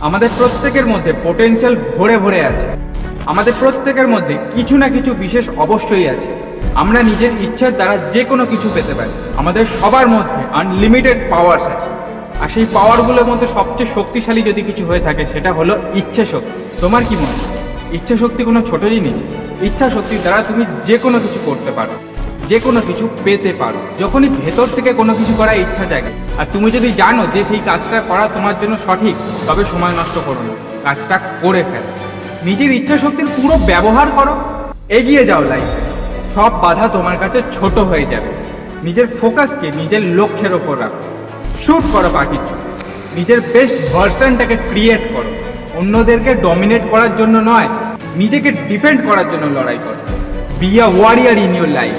আমাদের প্রত্যেকের মধ্যে পোটেনশিয়াল ভরে ভরে আছে। আমাদের প্রত্যেকের মধ্যে কিছু না কিছু বিশেষ অবশ্যই আছে। আমরা নিজের ইচ্ছার দ্বারা যে কোনো কিছু পেতে পারি। আমাদের সবার মধ্যে আনলিমিটেড পাওয়ার্স আছে। আর সেই পাওয়ারগুলোর মধ্যে সবচেয়ে শক্তিশালী যদি কিছু হয়ে থাকে সেটা হলো ইচ্ছা শক্তি। তোমার কি মনে হয় ইচ্ছা শক্তি কোনো ছোট জিনিস? ইচ্ছা শক্তির দ্বারা তুমি যে কোনো কিছু করতে পারো, যে কোনো কিছু পেতে পারো। যখনই ভেতর থেকে কোনো কিছু করার ইচ্ছা জাগে আর তুমি যদি জানো যে সেই কাজটা করা তোমার জন্য সঠিক, তবে সময় নষ্ট করো না, কাজটা করে ফেলো। নিজের ইচ্ছা শক্তির পুরো ব্যবহার করো, এগিয়ে যাও লাইফে। সব বাধা তোমার কাছে ছোট হয়ে যাবে। নিজের ফোকাসকে নিজের লক্ষ্যের ওপর রাখো, শুট করো পাখির চোখ। নিজের বেস্ট ভার্সনটাকে ক্রিয়েট করো। অন্যদেরকে ডমিনেট করার জন্য নয়, নিজেকে ডিফেন্ড করার জন্য লড়াই করো। Be a warrior in your life.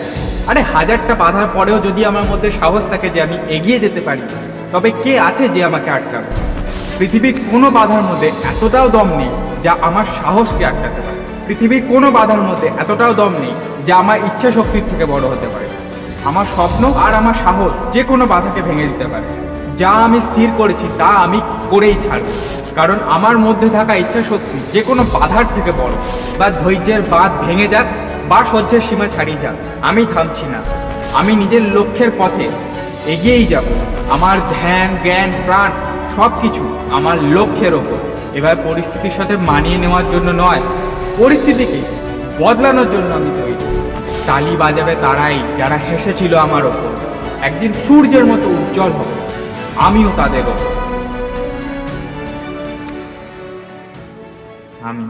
আরে হাজারটা বাধার পরেও যদি আমার মধ্যে সাহস থাকে যে আমি এগিয়ে যেতে পারি, তবে কে আছে যে আমাকে আটকাবে? পৃথিবীর কোনো বাধার মধ্যে এতটাও দম নেই যা আমার সাহসকে আটকাতে পারে। পৃথিবীর কোনো বাধার মধ্যে এতটাও দম নেই যা আমার ইচ্ছা শক্তির থেকে বড় হতে পারে। আমার স্বপ্ন আর আমার সাহস যে কোনো বাধাকে ভেঙে দিতে পারে। যা আমি স্থির করেছি তা আমি করেই ছাড়ব, কারণ আমার মধ্যে থাকা ইচ্ছা শক্তি যে কোনো বাধার থেকে বড়। বা ধৈর্যের বাঁধ ভেঙে যাক বা সহ্যের সীমা ছাড়িয়ে যাক, আমি থামছি না। আমি নিজের লক্ষ্যের পথে এগিয়েই যাব। আমার ধ্যান, জ্ঞান, প্রাণ সব কিছু আমার লক্ষ্যের ওপর। এবার পরিস্থিতির সাথে মানিয়ে নেওয়ার জন্য নয়, পরিস্থিতিকে বদলানোর জন্য আমি তৈরি। তালি বাজাবে তারাই যারা হেসেছিল আমার ওপর। একদিন সূর্যের মতো উজ্জ্বল হবে আমিও তাদের ওপর। আমি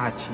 আছি।